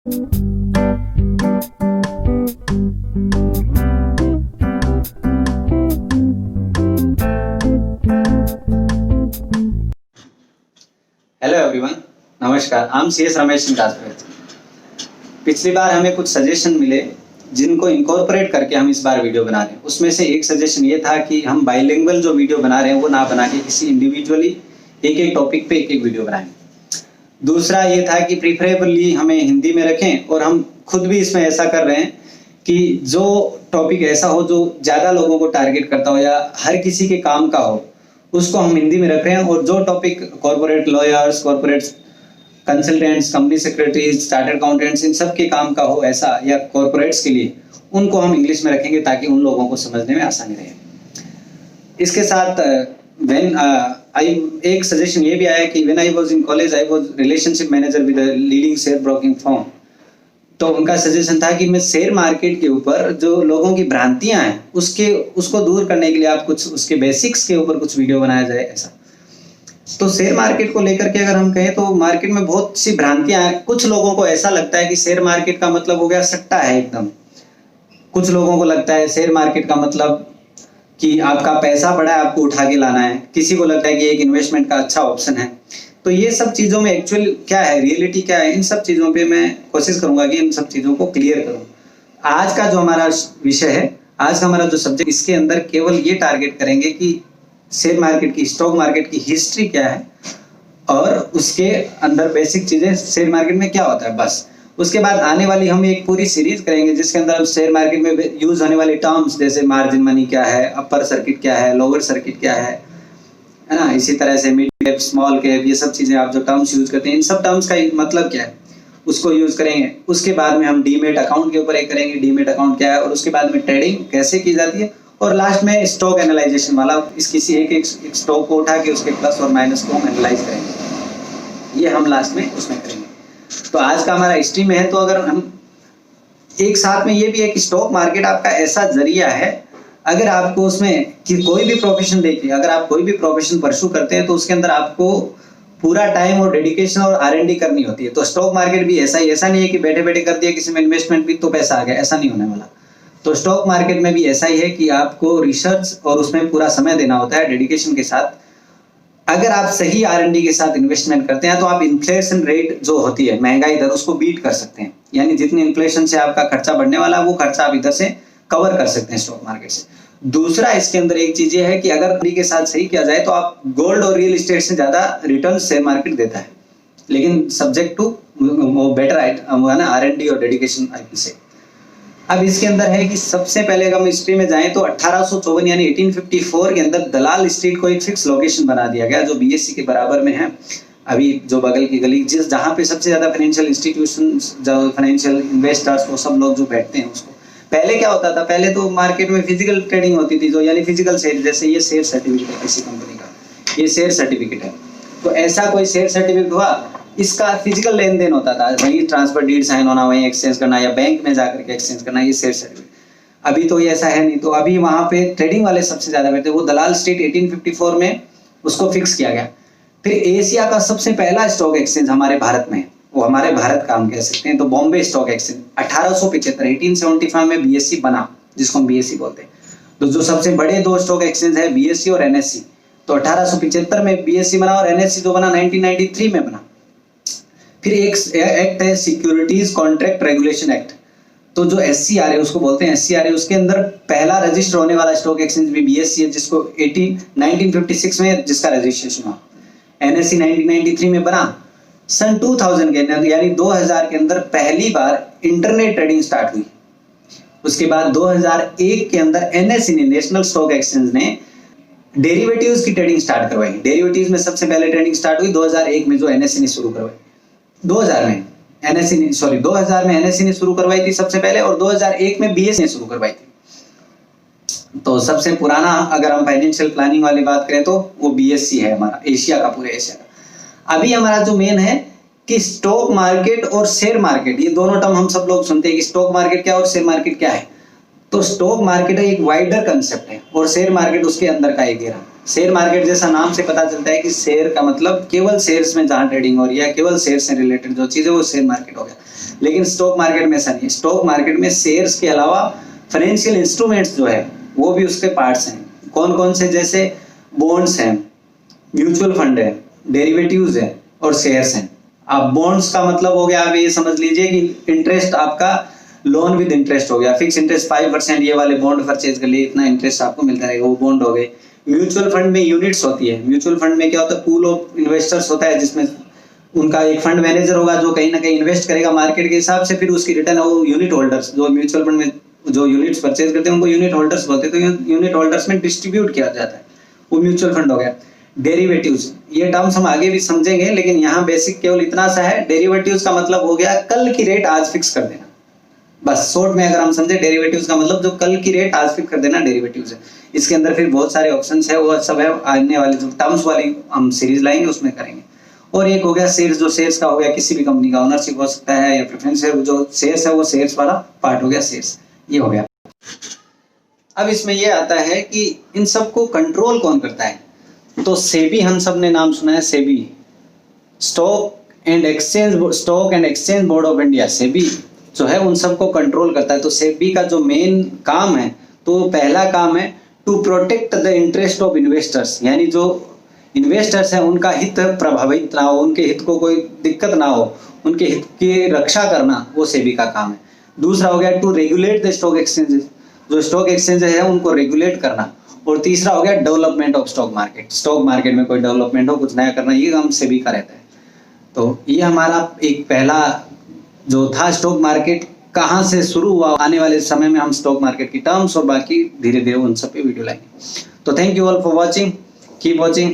Hello everyone, नमस्कार। I am CS Ramesh Rajput. पिछली बार हमें कुछ सजेशन मिले जिनको इनकॉर्पोरेट करके हम इस बार वीडियो बना रहे हैं। उसमें से एक सजेशन ये था कि हम बाइलिंगुअल जो वीडियो बना रहे हैं वो ना बना के किसी इंडिविजुअली एक एक टॉपिक पे एक एक वीडियो बनाएं। दूसरा ये था कि प्रीफरेबली हमें हिंदी में रखें, और हम खुद भी इसमें ऐसा कर रहे हैं कि जो टॉपिक ऐसा हो जो ज़्यादा लोगों को टारगेट करता हो या हर किसी के काम का हो, उसको हम हिंदी में रख रहे हैं। और जो topic corporate lawyers, corporate consultants, company secretaries, chartered accountants, इन सब के काम का हो ऐसा, या कॉर्पोरेट्स के लिए, उनको हम इंग्लिश में रखेंगे ताकि उन लोगों को समझने में आसानी रहे। इसके साथ एक सजेशन ये भी आया कि when I was in college I was relationship manager with a leading share broking firm. तो उनका सजेशन था कि मैं शेयर मार्केट के ऊपर जो लोगों की भ्रांतियां हैं उसको दूर करने के लिए आप कुछ उसके बेसिक्स के ऊपर कुछ वीडियो बनाया जाए ऐसा। तो शेयर मार्केट को लेकर के अगर हम कहें तो मार्केट में बहुत सी भ्रांतियां हैं। कुछ लोगों को ऐसा लगता है कि शेयर मार्केट का मतलब हो गया सट्टा है एकदम। कुछ लोगों को लगता है शेयर मार्केट का मतलब कि आपका पैसा पड़ा है, आपको उठा के लाना है। किसी को लगता है कि एक इन्वेस्टमेंट का अच्छा ऑप्शन है। तो ये सब चीज़ों में एक्चुअल क्या है, रियलिटी क्या है, इन सब चीज़ों पे मैं कोशिश करूंगा कि इन सब चीज़ों को क्लियर करूं। आज का जो हमारा विषय है, आज का हमारा जो सब्जेक्ट, इसके अंदर केवल ये टारगेट करेंगे कि शेयर मार्केट की, स्टॉक मार्केट की हिस्ट्री क्या है और उसके अंदर बेसिक चीज़ें, शेयर मार्केट में क्या होता है, बस। उसके बाद आने वाली हम एक पूरी सीरीज करेंगे जिसके अंदर हम शेयर मार्केट में यूज होने वाली टर्म्स जैसे मार्जिन मनी क्या है, अपर सर्किट क्या है, लोअर सर्किट क्या है ना, इसी तरह से मिड कैप, स्मॉल कैप, ये सब चीजें आप जो टर्म्स यूज करते हैं, इन सब टर्म्स का मतलब क्या है उसको यूज करेंगे। उसके बाद में हम डीमेट अकाउंट के ऊपर एक करेंगे, डीमेट अकाउंट क्या है, और उसके बाद में ट्रेडिंग कैसे की जाती है, और लास्ट में स्टॉक एनालाइजेशन वाला, इस किसी एक स्टॉक को उठा के उसके प्लस और माइनस को हम एनालाइज करेंगे। ये हम लास्ट में उसमें करेंगे। तो आज का हमारा हिस्ट्री में है। तो अगर हम एक साथ में ये भी है कि स्टॉक मार्केट आपका ऐसा जरिया है, अगर आपको उसमें कि कोई भी प्रोफेशन देखिए, अगर आप कोई भी प्रोफेशन परस्यू करते हैं तो उसके अंदर आपको पूरा टाइम और डेडिकेशन और R&D करनी होती है। तो स्टॉक मार्केट भी ऐसा ही, ऐसा नहीं है कि बैठे बैठे कर दिया किसी में इन्वेस्टमेंट भी तो पैसा आ गया, ऐसा नहीं होने वाला। तो स्टॉक मार्केट में भी ऐसा ही है कि आपको रिसर्च और उसमें पूरा समय देना होता है डेडिकेशन के साथ। अगर आप सही R&D के साथ इन्वेस्टमेंट करते हैं तो आप इन्फ्लेशन रेट जो होती है, महंगाई दर, उसको बीट कर सकते हैं। यानी जितनी इन्फ्लेशन से आपका खर्चा बढ़ने वाला है वो खर्चा आप इधर से कवर कर सकते हैं स्टॉक मार्केट से। दूसरा इसके अंदर एक चीज ये है कि अगर R&D के साथ सही किया जाए तो आप गोल्ड और रियल एस्टेट से ज्यादा रिटर्न शेयर मार्केट देता है, लेकिन सब्जेक्ट टू बेटर है ना R&D और डेडिकेशन IP से। अब इसके अंदर है कि सबसे पहले अगर हम हिस्ट्री में जाएं तो 1854 यानी 1854 के अंदर दलाल स्ट्रीट को एक फिक्स लोकेशन बना दिया गया जो BSC के बराबर में है। अभी जो बगल की गली जहाँ पे सबसे ज्यादा फाइनेंशियल इंस्टीट्यूशन, जो फाइनेंशियल इन्वेस्टर्स, वो सब लोग जो बैठते हैं उसको। पहले क्या होता था, पहले तो मार्केट में फिजिकल ट्रेडिंग होती थी, जो यानी फिजिकल शेयर, जैसे ये शेयर सर्टिफिकेट है किसी कंपनी का, ये शेयर सर्टिफिकेट है। तो ऐसा कोई शेयर सर्टिफिकेट हुआ, इसका फिजिकल लेन देन होता था, वहीं ट्रांसफर डीड साइन होना, वहीं एक्सचेंज करना या बैंक में जाकर के एक्सचेंज करना, ये शेयर सर्टिफिकेट। अभी तो ये ऐसा है नहीं। तो अभी वहां पे ट्रेडिंग वाले सबसे ज्यादा बैठते, वो दलाल स्ट्रीट 1854 में उसको फिक्स किया गया। फिर एशिया का सबसे पहला स्टॉक एक्सचेंज हमारे भारत में, वो हमारे भारत का हम कह सकते हैं, तो बॉम्बे स्टॉक एक्सचेंज 1875 में BSC बना, जिसको हम BSC बोलते हैं। तो जो सबसे बड़े दो स्टॉक एक्सचेंज है BSC और NSE, तो 1875 में BSC बना और NSE जो बना 1993 में बना। फिर एक एक्ट है सिक्योरिटीज कॉन्ट्रैक्ट रेगुलेशन एक्ट, तो जो SCRA उसको बोलते हैं, SCRA, उसके अंदर पहला रजिस्टर होने वाला स्टॉक एक्सचेंज भी BSC है, जिसको 1956 में जिसका रजिस्ट्रेशन हुआ। NSE 1993 में बना। सन 2000 के अंदर यानी 2000 के अंदर पहली बार इंटरनेट ट्रेडिंग स्टार्ट हुई। उसके बाद 2001 के अंदर NSE ने, नेशनल स्टॉक एक्सचेंज ने, डेरिवेटिव्स की ट्रेडिंग स्टार्ट करवाई। डेरिवेटिव्स में सबसे पहले ट्रेडिंग स्टार्ट हुई 2001 में, जो NSE ने शुरू करवाई। 2000 में NSE ने शुरू करवाई थी सबसे पहले, और 2001 में BSC ने शुरू करवाई थी। तो सबसे पुराना अगर हम फाइनेंशियल प्लानिंग वाली बात करें तो वो BSC है हमारा, एशिया का, पूरे एशिया का। अभी हमारा जो मेन है कि स्टॉक मार्केट और शेयर मार्केट, ये दोनों टर्म हम सब लोग सुनते हैं कि स्टॉक मार्केट क्या और शेयर मार्केट क्या है। तो स्टॉक मार्केट एक वाइडर कंसेप्ट है और शेयर मार्केट उसके अंदर का एक घेरा। शेयर मार्केट जैसा नाम से पता चलता है कि शेयर का मतलब केवल शेयर्स में जहां ट्रेडिंग हो रही है, केवल शेयर से रिलेटेड जो चीज है वो शेयर मार्केट हो गया। लेकिन स्टॉक मार्केट में ऐसा नहीं है। स्टॉक मार्केट में शेयर्स के अलावा फाइनेंशियल इंस्ट्रूमेंट्स जो है वो भी उसके पार्ट्स हैं। कौन कौन से? जैसे बॉन्ड्स हैं, म्यूचुअल फंड है, डेरिवेटिव्स है और शेयर्स हैं। अब बॉन्ड्स का मतलब हो गया, आप ये समझ लीजिए कि इंटरेस्ट आपका लोन विद इंटरेस्ट हो गया, फिक्स इंटरेस्ट 5%, ये वाले बॉन्ड परचेज कर लिए, इतना इंटरेस्ट आपको मिलता रहेगा, वो बॉन्ड हो गए। म्यूचुअल फंड में यूनिट्स होती है। म्यूचुअल फंड में क्या होता है? पूल ऑफ इन्वेस्टर्स होता है, जिसमें उनका एक फंड मैनेजर होगा जो कहीं ना कहीं इन्वेस्ट करेगा मार्केट के हिसाब से, फिर उसकी रिटर्न वो यूनिट होल्डर्स, जो म्यूचुअल फंड में जो यूनिट्स परचेज करते हैं उनको यूनिट होल्डर्स बोलते हैं, तो यूनिट होल्डर्स में डिस्ट्रीब्यूट किया जाता है, वो म्यूचुअल फंड हो गया। डेरिवेटिव्स, ये टर्म्स हम आगे भी समझेंगे, लेकिन यहाँ बेसिक केवल इतना सा है। डेरिवेटिव्स का मतलब हो गया कल की रेट आज फिक्स कर देना। बस शॉर्ट में अगर हम समझे, डेरिवेटिव्स का मतलब जो कल की रेट आज फिक्स कर देना डेरिवेटिव्स है। इसके अंदर फिर बहुत सारे ऑप्शंस है, वो सब है आने वाली जो टर्म्स वाली हम सीरीज लाएंगे उसमें करेंगे। और एक हो गया शेयर्स, जो शेयर्स का हो गया किसी भी कंपनी का ओनरशिप हो सकता है या प्रेफरेंस है, जो शेयर्स है वो शेयर्स वाला पार्ट हो गया शेयर्स, ये हो गया। अब इसमें ये आता है कि इन सबको कंट्रोल कौन करता है? तो सेबी, हम सब ने नाम सुना है SEBI, stock and exchange board of India, SEBI जो है उन सबको कंट्रोल करता है। तो सेबी का जो मेन काम है, तो पहला काम है to protect the interest of investors, यानी जो इन्वेस्टर्स हैं उनका हित प्रभावित ना हो, उनके हित को कोई दिक्कत ना हो, उनके हित की रक्षा करना वो सेबी का काम है। दूसरा हो गया to regulate the stock exchanges, जो स्टॉक एक्सचेंजेस है उनको रेगुलेट करना। और तीसरा हो गया development of stock market, stock market में कोई डेवलपमेंट हो, कुछ नया करना, ये काम सेबी का रहता है। तो ये हमारा एक पहला जो था स्टॉक मार्केट कहाँ से शुरू हुआ, आने वाले समय में हम स्टॉक मार्केट की टर्म्स और बाकी धीरे धीरे उन सब पे वीडियो लाएंगे। तो thank you all for watching, keep watching.